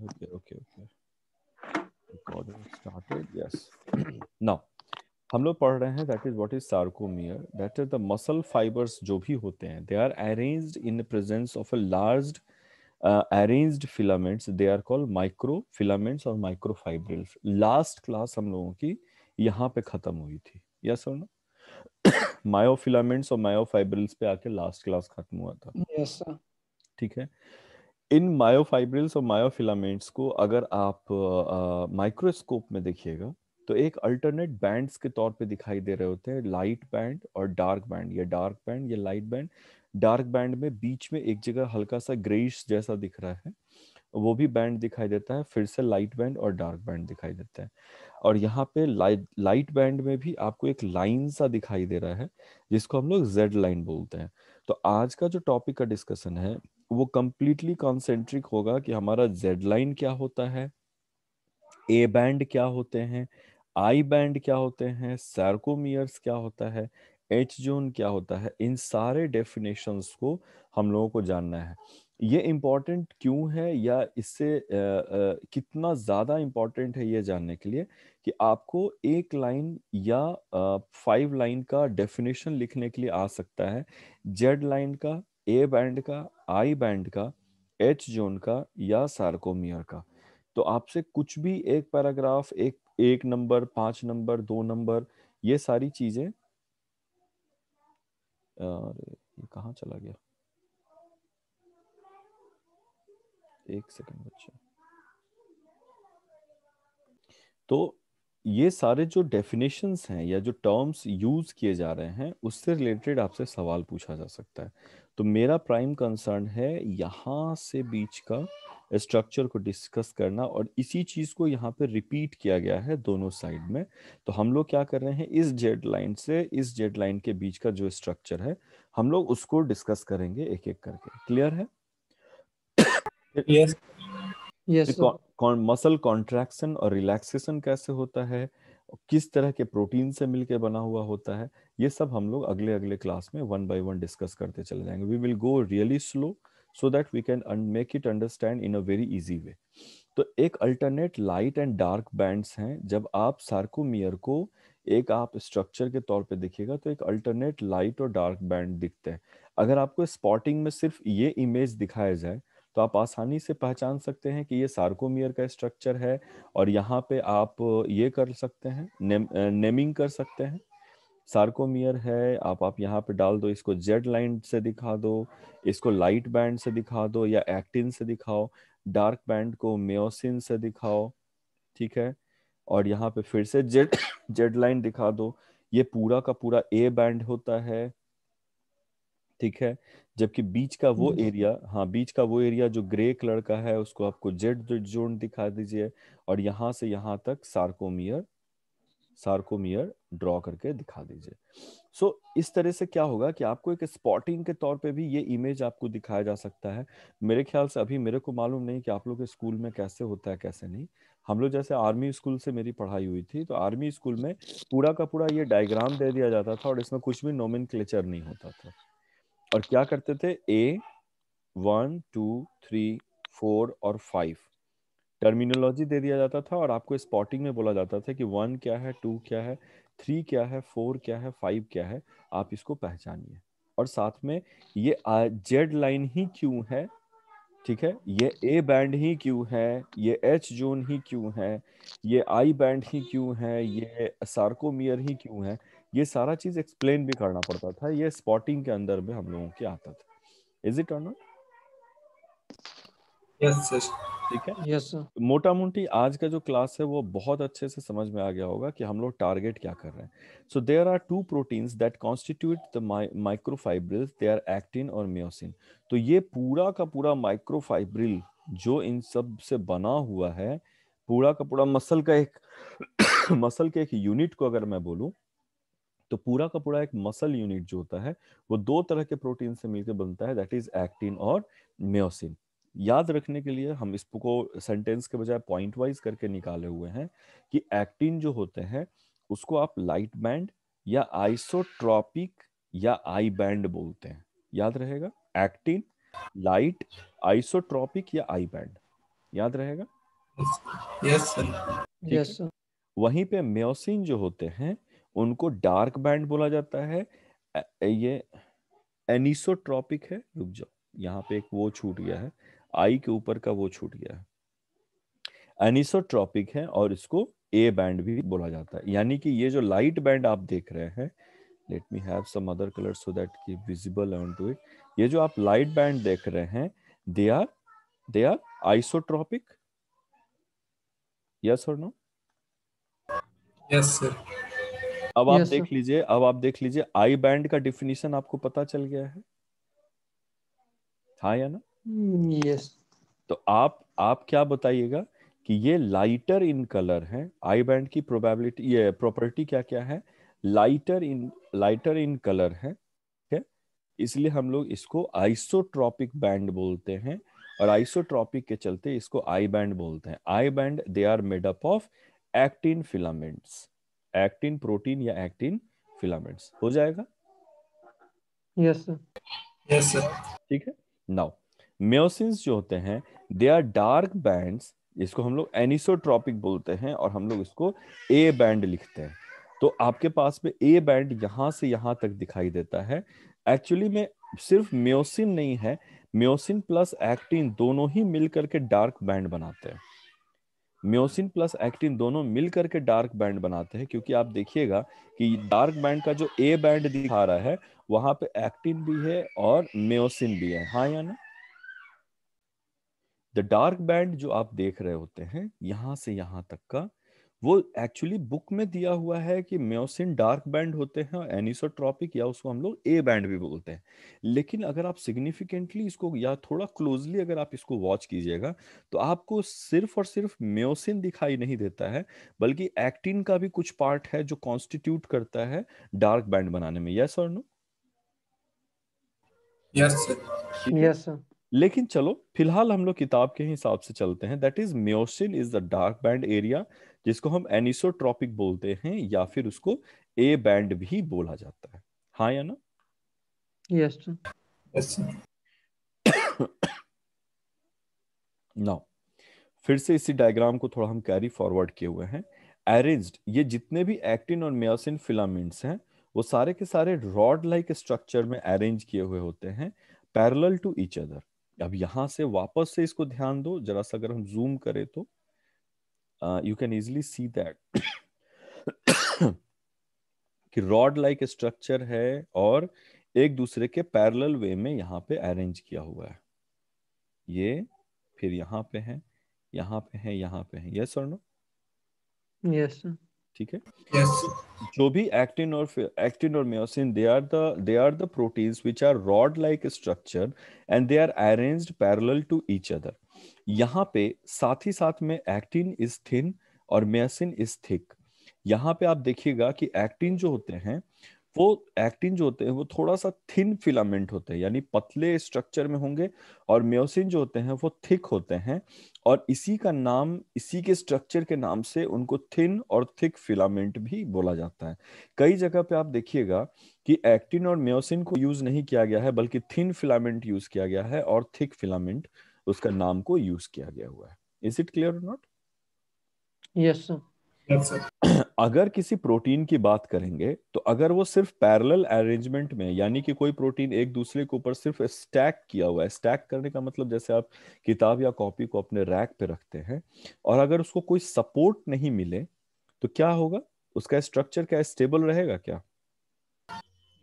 Okay, okay, okay. Recording started. Yes. Now, हम लोग पढ़ रहे हैं that is what is sarcomere. That is the muscle fibres जो भी होते हैं, they are arranged in presence of a large arranged filaments. They are called micro filaments और माइक्रोफाइब्रिल्स. लास्ट क्लास हम लोगों की यहाँ पे खत्म हुई थी. Yes or no? मायोफिलामेंट्स और मायोफाइब्रिल्स पे आके लास्ट क्लास खत्म हुआ था. Yes sir. ठीक है. इन मायोफाइब्रिल्स और मायोफिलामेंट्स को अगर आप माइक्रोस्कोप में देखिएगा तो एक अल्टरनेट बैंड्स के तौर पे दिखाई दे रहे होते हैं. लाइट बैंड और डार्क बैंड, या डार्क बैंड या लाइट बैंड. डार्क बैंड में बीच में एक जगह हल्का सा ग्रेइश जैसा दिख रहा है, वो भी बैंड दिखाई देता है. फिर से लाइट बैंड और डार्क बैंड दिखाई देता है. और यहाँ पे लाइट बैंड में भी आपको एक लाइन सा दिखाई दे रहा है जिसको हम लोग जेड लाइन बोलते हैं. तो आज का जो टॉपिक का डिस्कशन है वो कंप्लीटली कॉन्सेंट्रिक होगा कि हमारा जेड लाइन क्या होता है, ए बैंड क्या होते हैं, आई बैंड क्या होते हैं, सार्कोमियर्स क्या होता है, एच जोन क्या होता है. इन सारे डेफिनेशंस को हम लोगों को जानना है. ये इम्पोर्टेंट क्यों है, या इससे कितना ज़्यादा इम्पोर्टेंट है ये जानने के लिए कि आपको एक लाइन या 5 लाइन का डेफिनेशन लिखने के लिए आ सकता है. जेड लाइन का, ए बैंड का, आई बैंड का, एच जोन का या सार्कोमियर का. तो आपसे कुछ भी एक पैराग्राफ, एक एक नंबर, 5 नंबर, 2 नंबर, ये सारी चीजें. अरे ये कहाँ चला गया? एक सेकंड बच्चा. तो ये सारे जो डेफिनेशंस हैं या जो टर्म्स यूज किए जा रहे हैं उससे रिलेटेड आपसे सवाल पूछा जा सकता है. तो मेरा प्राइम कंसर्न है यहाँ से बीच का स्ट्रक्चर को डिस्कस करना, और इसी चीज को यहाँ पे रिपीट किया गया है दोनों साइड में. तो हम लोग क्या कर रहे हैं, इस जेड लाइन से इस जेड लाइन के बीच का जो स्ट्रक्चर है हम लोग उसको डिस्कस करेंगे एक एक करके. क्लियर है? Yes. Yes sir. Muscle contraction और रिलैक्सेशन कैसे होता है, किस तरह के प्रोटीन से मिलके बना हुआ होता है, ये सब हम लोग अगले अगले क्लास में 1 बाय 1 डिस्कस करते चले जाएंगे. We will go really slow so that we can make it understand in a very easy way. तो एक alternate light and dark bands हैं. जब आप सार्कोमियर को एक आप स्ट्रक्चर के तौर पे देखिएगा तो एक अल्टरनेट लाइट और डार्क बैंड दिखते हैं. अगर आपको स्पॉटिंग में सिर्फ ये इमेज दिखाया जाए तो आप आसानी से पहचान सकते हैं कि ये सार्कोमियर का स्ट्रक्चर है. और यहाँ पे आप ये कर सकते हैं, नेमिंग कर सकते हैं. सार्कोमियर है, आप यहाँ पे डाल दो, इसको जेड लाइन से दिखा दो, इसको लाइट बैंड से दिखा दो या एक्टिन से दिखाओ, डार्क बैंड को मियोसिन से दिखाओ. ठीक है. और यहाँ पे फिर से जेड जेड लाइन दिखा दो. ये पूरा का पूरा ए बैंड होता है. ठीक है. जबकि बीच का वो एरिया, हाँ बीच का वो एरिया जो ग्रे कलर का है उसको आपको जेड जोन दिखा दीजिए. और यहाँ से यहाँ तक सार्कोमियर सार्कोमियर ड्रॉ करके दिखा दीजिए. सो इस तरह से क्या होगा कि आपको एक स्पॉटिंग के तौर पे भी ये इमेज आपको दिखाया जा सकता है. मेरे ख्याल से अभी मेरे को मालूम नहीं कि आप लोग के स्कूल में कैसे होता है कैसे नहीं. हम लोग जैसे आर्मी स्कूल से मेरी पढ़ाई हुई थी, तो आर्मी स्कूल में पूरा का पूरा ये डायग्राम दे दिया जाता था और इसमें कुछ भी नोमेनक्लेचर नहीं होता था. और क्या करते थे, ए 1 2 3 4 और 5 टर्मिनोलॉजी दे दिया जाता था और आपको स्पॉटिंग में बोला जाता था कि 1 क्या है, 2 क्या है, 3 क्या है, 4 क्या है, 5 क्या है, आप इसको पहचानिए. और साथ में ये जेड लाइन ही क्यों है, ठीक है, ये ए बैंड ही क्यों है, ये एच जोन ही क्यों है, ये आई बैंड ही क्यों है, ये सार्कोमियर ही क्यों है, ये सारा चीज एक्सप्लेन भी करना पड़ता था. ये स्पॉटिंग के अंदर में हम लोगों के आता था. इज इट और नॉट? Yes yes. ठीक है. Yes sir. मोटा मोटी आज का जो क्लास है वो बहुत अच्छे से समझ में आ गया होगा कि हम लोग टारगेट क्या कर रहे हैं. So there are 2 proteins that constitute the microfibrils, they are actin और मियोसिन. तो ये पूरा का पूरा माइक्रोफाइब्रिल जो इन सब से बना हुआ है, पूरा का पूरा मसल का एक मसल के एक यूनिट को अगर मैं बोलूं तो पूरा का पूरा एक मसल यूनिट जो होता है वो 2 तरह के प्रोटीन से मिलकर बनता है, दैट इज एक्टिन और मियोसिन. याद रखने के लिए हम इसको सेंटेंस के बजाय पॉइंट वाइज करके निकाले हुए हैं कि एक्टिन जो होते हैं उसको आप लाइट बैंड या आइसोट्रॉपिक या आई बैंड बोलते हैं. याद रहेगा, एक्टिन, लाइट, आइसोट्रॉपिक या आई बैंड. याद रहेगा? Yes, sir. ठीक यस है। सर। वहीं पे म्योसिन जो होते हैं उनको डार्क बैंड बोला जाता है। ये एनिसोट्रॉपिक है। रुक जाओ, यहाँ पे एक वो छूट गया है, आई के ऊपर का वो छूट गया है। एनिसोट्रॉपिक है और इसको ए बैंड भी बोला जाता है। यानी कि ये जो लाइट बैंड आप देख रहे हैं, let me have some other colour so that की विजिबल ऑन टू इट। ये जो आप लाइट बैंड देख रहे हैं, they are isotropic. Yes or no? Yes, sir. अब आप यस सर। देख लीजिए, अब आप देख लीजिए, आई बैंड का डिफिनीशन आपको पता चल गया है, हाँ या ना? यस। तो आप क्या बताइएगा कि ये लाइटर इन कलर है। आई बैंड की प्रोबेबिलिटी, ये प्रॉपर्टी क्या क्या है? लाइटर इन कलर है, ठीक है? इसलिए हम लोग इसको आइसोट्रॉपिक बैंड बोलते हैं, और आइसोट्रॉपिक के चलते इसको आई बैंड बोलते हैं। I band they are made up of actin filaments, actin protein या एक्टिन फिलामेंट्स। हो जाएगा? Yes sir. Yes, sir. ठीक है। नाउ म्योसिन्स जो होते हैं, दे आर डार्क बैंड्स, इसको हम लोग एनिसोट्रॉपिक बोलते हैं, और हम लोग इसको ए बैंड लिखते हैं। तो आपके पास में ए बैंड यहां से यहां तक दिखाई देता है। एक्चुअली में सिर्फ म्योसिन नहीं है, म्योसिन प्लस एक्टिन दोनों ही मिलकर के डार्क बैंड बनाते हैं। म्योसिन प्लस एक्टिन दोनों मिलकर के डार्क बैंड बनाते हैं, क्योंकि आप देखिएगा कि डार्क बैंड का जो ए बैंड दिखा रहा है, वहां पे एक्टिन भी है और म्योसिन भी है, हाँ या ना? द डार्क बैंड जो आप देख रहे होते हैं यहां से यहां तक का, वो एक्चुअली बुक में दिया हुआ है कि म्योसिन डार्क बैंड होते हैं और एनिसोट्रॉपिक, या उसको हम लोग ए बैंड भी बोलते हैं। लेकिन अगर आप सिग्निफिकेंटली इसको या थोड़ा क्लोजली अगर आप इसको वॉच कीजिएगा, तो आपको सिर्फ और सिर्फ म्योसिन दिखाई नहीं देता है, बल्कि एक्टिन का भी कुछ पार्ट है जो कॉन्स्टिट्यूट करता है डार्क बैंड बनाने में। Yes or no? Yes, sir. ठीक है। Yes sir. लेकिन चलो फिलहाल हम लोग किताब के हिसाब से चलते हैं। That is myosin is the dark band area, जिसको हम एनिसोट्रॉपिक बोलते हैं, या फिर उसको ए बैंड भी बोला जाता है, हाँ या ना? Yes sir. Yes, sir. Now फिर से इसी डायग्राम को थोड़ा हम कैरी फॉरवर्ड किए हुए हैं। अरेंज्ड, ये जितने भी एक्टिन और म्योसिन फिलामेंट्स हैं, वो सारे के सारे रॉड लाइक स्ट्रक्चर में अरेंज किए हुए होते हैं, पैरेलल टू ईच अदर। अब यहां से वापस से इसको ध्यान दो जरा सा, अगर हम जूम करें तो you can easily see that कि रॉड लाइक स्ट्रक्चर है और एक दूसरे के पैरेलल वे में यहाँ पे अरेंज किया हुआ है। ये फिर यहाँ पे है, यहाँ पे है, यहाँ पे है। Yes or no? Yes sir. ठीक है। Yes, तो sir. जो भी एक्टिन और myosin, they are the proteins which are rod like structure and they are arranged parallel to each other. यहाँ पे साथ ही साथ में एक्टिन इज थिन और म्योसिन इज थिक। यहाँ पे आप देखिएगा कि एक्टिन जो होते हैं वो थोड़ा सा थिन फिलामेंट होते हैं, यानी पतले स्ट्रक्चर में होंगे, और म्योसिन जो होते हैं वो थिक होते हैं, और इसी का नाम, इसी के स्ट्रक्चर के नाम से उनको थिन और थिक फिलामेंट भी बोला जाता है। कई जगह पे आप देखिएगा कि एक्टिन और म्योसिन को यूज नहीं किया गया है, बल्कि थिन फिलामेंट यूज किया गया है, और थिक फिलामेंट उसका नाम को यूज किया गया हुआ है। इज इट क्लियर और not? Yes sir. Yes, sir. अगर किसी प्रोटीन की बात करेंगे, तो अगर वो सिर्फ पैरेलल अरेंजमेंट में, यानी कि कोई प्रोटीन एक दूसरे के ऊपर सिर्फ स्टैक किया हुआ है, स्टैक करने का मतलब जैसे आप किताब या कॉपी को अपने रैक पे रखते हैं, और अगर उसको कोई सपोर्ट नहीं मिले, तो क्या होगा? उसका स्ट्रक्चर क्या स्टेबल रहेगा क्या?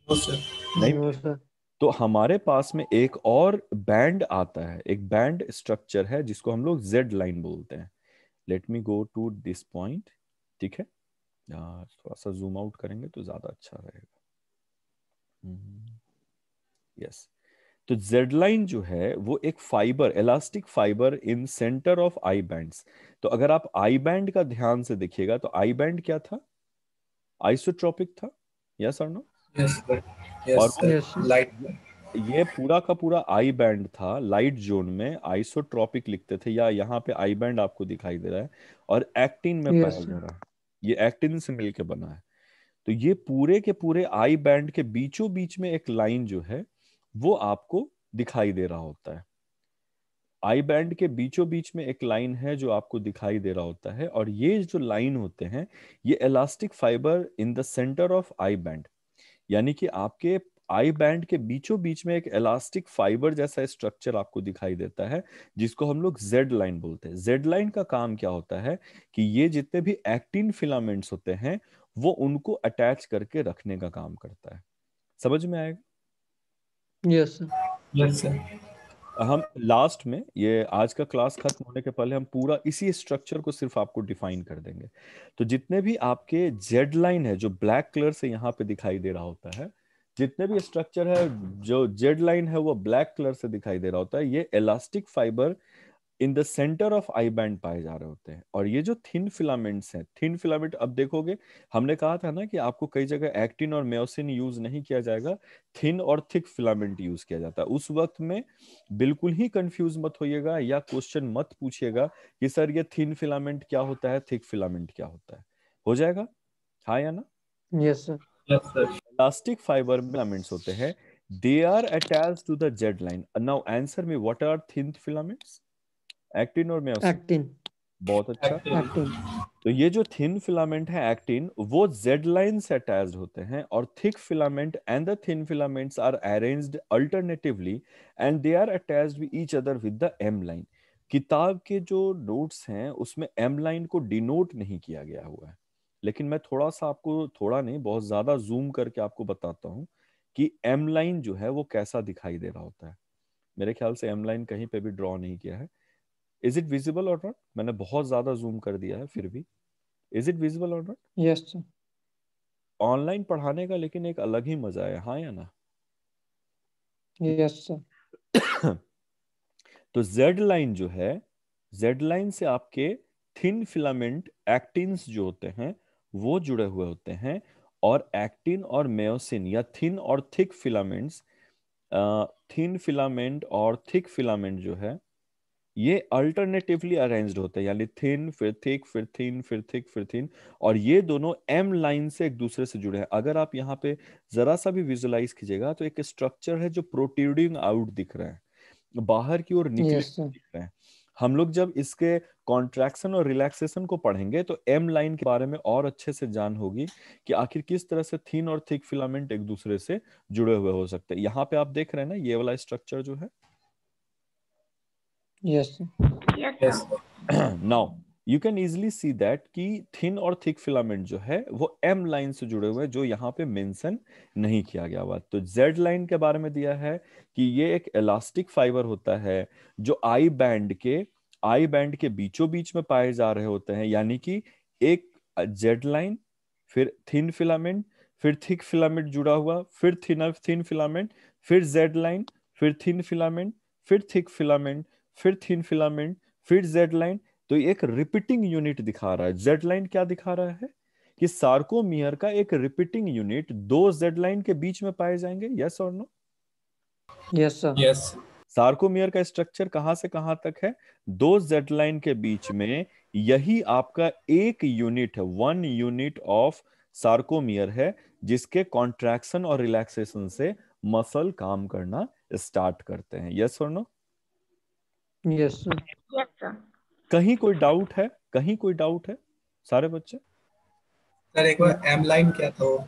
No, sir. नहीं नो मिलेगा। सर। तो हमारे पास में एक और बैंड आता है, एक बैंड स्ट्रक्चर है जिसको हम लोग जेड लाइन बोलते हैं। Let me go to this point, ठीक है? थोड़ा सा जूम आउट करेंगे तो ज्यादा अच्छा रहेगा। यस। तो जेड लाइन जो है वो एक fibre, elastic fibre in centre of I bands. तो अगर आप आई बैंड का ध्यान से देखिएगा, तो आई बैंड क्या था? आइसोट्रॉपिक था। Yes or no? Yes, sir. और Yes, sir. Yes sir. Light. ये पूरा का पूरा आई बैंड था, लाइट जोन में आइसोट्रॉपिक लिखते थे, या यहाँ पे आई बैंड आपको दिखाई दे रहा है, और एक्टिन में यस पाया सर। जा रहा है। ये एक्टिन से मिलके बना है। तो ये पूरे के पूरे आई बैंड के बीचों बीच में एक लाइन जो है वो आपको दिखाई दे रहा होता है। आई बैंड के बीचों बीच में एक लाइन है जो आपको दिखाई दे रहा होता है, और ये जो लाइन होते हैं ये elastic fibre in the centre of I band, यानी कि आपके आई बैंड के बीचों बीच में एक इलास्टिक फाइबर जैसा स्ट्रक्चर आपको दिखाई देता है, जिसको हम लोग जेड लाइन बोलते हैं। जेड लाइन का काम क्या होता है कि ये जितने भी एक्टिन फिलामेंट्स होते हैं वो उनको अटैच करके रखने का काम करता है। समझ में आएगा? Yes sir. Yes sir. हम लास्ट में, ये आज का क्लास खत्म होने के पहले, हम पूरा इसी स्ट्रक्चर को सिर्फ आपको डिफाइन कर देंगे। तो जितने भी आपके जेड लाइन है जो ब्लैक कलर से यहाँ पे दिखाई दे रहा होता है, जितने भी स्ट्रक्चर है जो जेड लाइन है वो ब्लैक कलर से दिखाई दे रहा होता है, ये elastic fibre in the centre of I band पाए जा रहे होते हैं। और ये जो थिन फिलामेंट्स हैं, थिन फिलामेंट, अब देखोगे हमने कहा था ना कि आपको कई जगह एक्टिन और मायोसिन यूज नहीं किया जाएगा, थिन और थिक फिलामेंट यूज किया जाता है। उस वक्त में बिल्कुल ही कंफ्यूज मत होइएगा या क्वेश्चन मत पूछिएगा कि सर ये थिन फिलामेंट क्या होता है, थिक फिलामेंट क्या होता है। हो जाएगा? हाँ या ना? Yes sir. Yes sir. Elastic fibre filaments होते हैं, they are attached to the Z line. Now answer me, what are thin filaments? Actin or myosin? Actin. बहुत अच्छा। एक्टिन। तो ये जो थिन फिलामेंट है एक्टिन, वो जेड लाइन से अटैच्ड होते हैं, और thick filament and the thin filaments are arranged alternatively and they are attached with each other with the M line. किताब के जो नोट्स हैं उसमें एम लाइन को डिनोट नहीं किया गया हुआ है, लेकिन मैं थोड़ा सा आपको, थोड़ा नहीं बहुत ज्यादा जूम करके आपको बताता हूँ कि एम लाइन जो है वो कैसा दिखाई दे रहा होता है। मेरे ख्याल से एम लाइन कहीं पे भी ड्रॉ नहीं किया है। इज इट विजिबल और नॉट? मैंने बहुत ज्यादा जूम कर दिया है फिर भी। इज इट विजिबल और नॉट? Yes sir. ऑनलाइन पढ़ाने का लेकिन एक अलग ही मजा है, हाँ या ना? Yes sir. तो जेड लाइन जो है, जेड लाइन से आपके थिन फिलामेंट एक्टिन्स जो होते हैं वो जुड़े हुए होते हैं, और एक्टिन और मायोसिन या थिन और थिक फिलामेंट्स, थिन फिलामेंट और थिक फिलामेंट जो है ये अल्टरनेटिवली अरेंज्ड होते हैं, यानी थिन फिर थिक फिर थिन फिर थिक फिर थिन, और ये दोनों एम लाइन से एक दूसरे से जुड़े हैं। अगर आप यहाँ पे जरा सा भी विजुलाइज कीजिएगा तो एक स्ट्रक्चर है जो प्रोट्रूडिंग आउट दिख रहा है, बाहर की ओर निकले यस सर। दिख रहे हैं। हम लोग जब इसके कॉन्ट्रैक्शन और रिलैक्सेशन को पढ़ेंगे तो एम लाइन के बारे में और अच्छे से जान होगी कि आखिर किस तरह से थिन और थिक फिलामेंट एक दूसरे से जुड़े हुए हो सकते हैं। यहाँ पे आप देख रहे हैं ना ये वाला स्ट्रक्चर जो है। Yes yes sir. Now you can easily see that कि थिन और थिक फिलामेंट जो है वो एम लाइन से जुड़े हुए हैं, जो यहाँ पे मेंशन नहीं किया गया हुआ। तो जेड लाइन के बारे में दिया है कि ये एक इलास्टिक फाइबर होता है जो आई बैंड के बीचों बीच में पाए जा रहे होते हैं, यानी कि एक जेड लाइन, फिर थिन फिलामेंट, फिर थिक फिलामेंट जुड़ा हुआ, फिर थिन फिलामेंट, फिर जेड लाइन, फिर थिन फिलामेंट, फिर थिक फिलामेंट, फिर थिन फिलामेंट, फिर जेड लाइन। तो ये एक रिपीटिंग यूनिट दिखा रहा है। जेड लाइन क्या दिखा रहा है कि सार्कोमियर का एक रिपीटिंग यूनिट दो जेड लाइन के बीच में पाए जाएंगे। Yes or no? Yes sir. Yes. Sarcomere का स्ट्रक्चर कहां से कहां तक है? दो जेड लाइन के बीच में यही आपका एक यूनिट है, वन यूनिट ऑफ सार्कोमियर है, जिसके कॉन्ट्रैक्शन और रिलैक्सेशन से मसल काम करना स्टार्ट करते हैं। Yes or no? Yes sir. Yes sir. कहीं कोई डाउट है? कहीं कोई डाउट है सारे बच्चे? सर एक बार एम लाइन क्या था वो?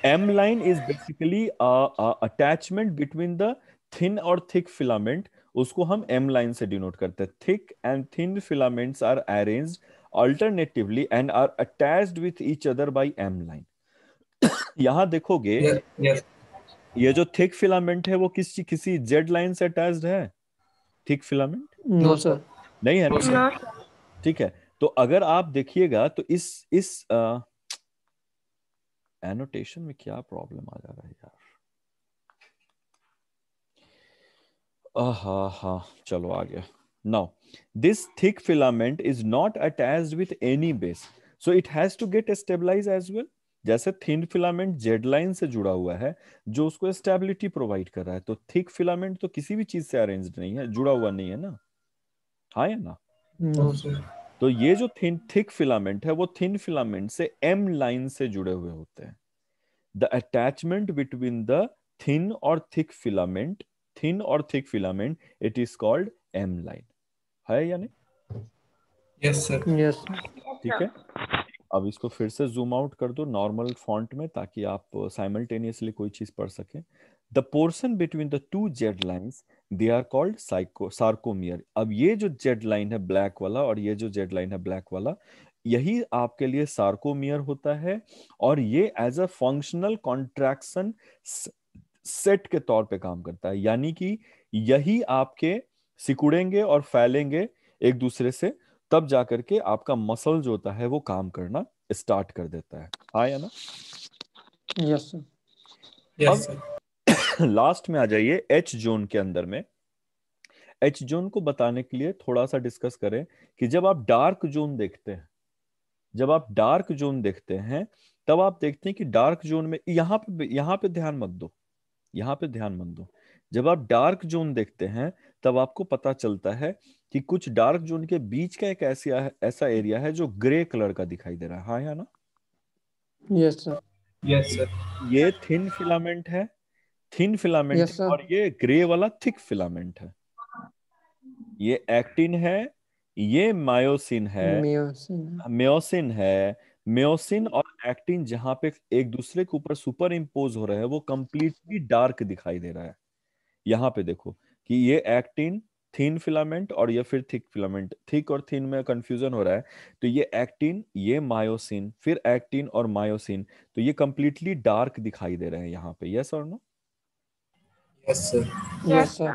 M line is basically a attachment between the thin और thick filament, उसको हम M line से डिनोट करते हैं। Thick and thin filaments are arranged alternatively and are attached with each other by M line. यहाँ देखोगे यस यस। ये जो थिक फिलामेंट है वो किसी जेड लाइन से अटैच्ड है? Thick filament no sir. नहीं है नो ना? सर। No sir. ठीक है। तो अगर आप देखिएगा तो इस एनोटेशन में क्या प्रॉब्लम आ जा रहा है यार। हाँ, चलो आ गया। Now, this thick filament is not attached with any base, so it has to get stabilized as well. जैसे थिन फिलामेंट जेड लाइन से जुड़ा हुआ है जो उसको स्टेबिलिटी प्रोवाइड कर रहा है, तो थिक फिलामेंट तो किसी भी चीज से अरेंज्ड नहीं है, जुड़ा हुआ नहीं है ना, हाँ या ना? No sir. तो ये जो थिक फिलामेंट है वो थिन फिलामेंट से एम लाइन से जुड़े हुए होते हैं। The attachment between the thin और थिक फिलामेंट, थिन और thick filament, it is called M line. है या नहीं? Yes sir. Yes, sir. ठीक है, अब इसको फिर से जूम आउट कर दो नॉर्मल फॉन्ट में ताकि आप साइमल्टेनियसली कोई चीज पढ़ सके। The portion between the two Z lines they are called sarcomere. अब ये जो जेड लाइन है ब्लैक वाला और ये जो जेड लाइन है ब्लैक वाला, यही आपके लिए सार्कोमियर होता है, और ये as a functional contraction set के तौर पे काम करता है। यानी कि यही आपके सिकुड़ेंगे और फैलेंगे एक दूसरे से, तब जाकर के आपका मसल जो होता है वो काम करना स्टार्ट कर देता है। हाँ या ना? Yes, sir. Yes sir. अब लास्ट में आ जाइए एच जोन के अंदर में। एच जोन को बताने के लिए थोड़ा सा डिस्कस करें कि जब आप डार्क जोन देखते हैं, जब आप डार्क जोन देखते हैं, तब आप देखते हैं कि डार्क जोन में यहाँ पे ध्यान मत दो, यहाँ पे ध्यान मत दो। जब आप डार्क जोन देखते हैं तब आपको पता चलता है कि कुछ डार्क जोन के बीच का एक ऐसा एरिया है जो ग्रे कलर का दिखाई दे रहा है। हाँ या ना? Yes, sir. Yes sir. ये थिन फिलामेंट है, थिन फिलामेंट Yes, है, sir. और ये ग्रे वाला थिक फिलामेंट है। ये एक्टिन है, ये मायोसिन है, Myosin. म्योसिन है। म्योसिन और एक्टिन जहां पे एक दूसरे के ऊपर सुपर इम्पोज हो रहे हैं वो कंप्लीटली डार्क दिखाई दे रहा है। यहाँ पे देखो कि ये एक्टिन थिन फिलामेंट और ये फिर थिक फिलामेंट, थिक और थिन में कंफ्यूजन हो रहा है। तो ये एक्टिन, ये मायोसिन, फिर एक्टिन और मायोसिन, तो ये कंप्लीटली डार्क दिखाई दे रहे हैं यहाँ पे। Yes or no? Yes sir. Yes, sir.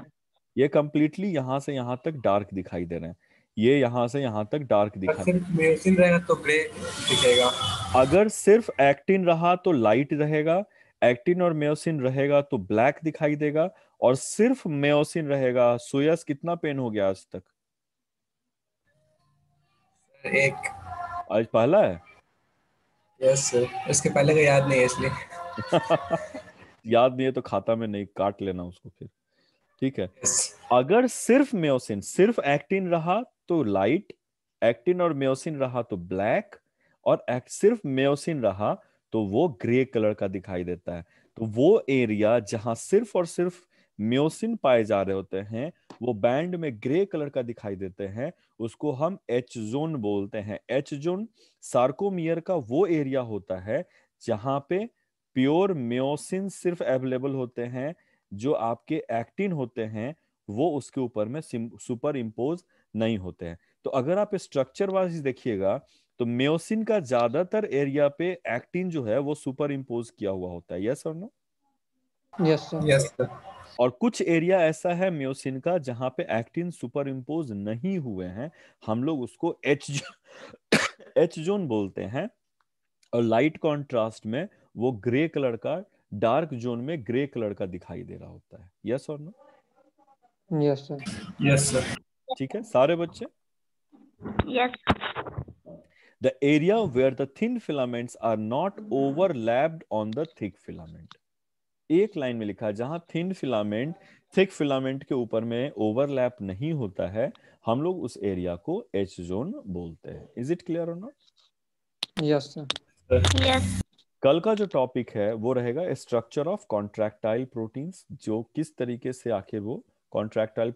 ये कंप्लीटली यहाँ से यहाँ तक डार्क दिखाई दे रहे हैं, ये यहाँ से यहाँ तक डार्क और दिखाई। सिर्फ म्योसिन रहेगा तो ग्रे दिखेगा। अगर सिर्फ एक्टिन रहा तो लाइट रहेगा, एक्टिन और म्योसिन रहेगा तो ब्लैक दिखाई देगा, और सिर्फ म्योसिन रहेगा। सोयस कितना पेन हो गया आज तक? एक। आज पहला है। यस सर, उसके पहले का याद नहीं है इसलिए। याद नहीं है तो खाता में नहीं, काट लेना उसको फिर। ठीक है, यस। अगर सिर्फ म्योसिन, सिर्फ एक्टिन रहा तो लाइट, एक्टिन और म्योसिन रहा तो ब्लैक, और सिर्फ म्योसिन रहा तो वो ग्रे कलर का दिखाई देता है। तो वो एरिया जहां सिर्फ और सिर्फ म्योसिन पाए जा रहे होते हैं वो बैंड में ग्रे कलर का दिखाई देते हैं, उसको हम एच जोन बोलते हैं। एच जोन सार्कोमियर का वो एरिया होता है जहां पे प्योर म्योसिन सिर्फ अवेलेबल होते हैं, जो आपके एक्टिन होते हैं वो उसके ऊपर में सुपर इम्पोज नहीं होते हैं। तो अगर आप स्ट्रक्चर वाइज देखिएगा तो म्योसिन का ज्यादातर एरिया पे एक्टिन जो है वो सुपर इम्पोज किया हुआ होता है। Yes or no? Yes, sir. Yes sir. और कुछ एरिया ऐसा है म्योसिन का जहां पे एक्टिन सुपर इम्पोज नहीं हुए हैं, हम लोग उसको एच जोन बोलते हैं। और लाइट कॉन्ट्रास्ट में वो ग्रे कलर का, डार्क जोन में ग्रे कलर का दिखाई दे रहा होता है। Yes or no? Yes, sir. Yes sir. ठीक है सारे बच्चे? Yes. The area where the thin filaments are not overlapped on the thick filament. एक लाइन में लिखा है जहां थिन फिलामेंट थिक फिलामेंट के ऊपर में ओवरलैप नहीं होता है, हम लोग उस एरिया को एच जोन बोलते हैं। इज इट क्लियर और नॉट? Yes, sir. Yes. कल का जो टॉपिक है वो रहेगा स्ट्रक्चर ऑफ कॉन्ट्रैक्टाइल प्रोटीन्स, जो किस तरीके से आखिर वो कॉन्ट्रैक्टाइल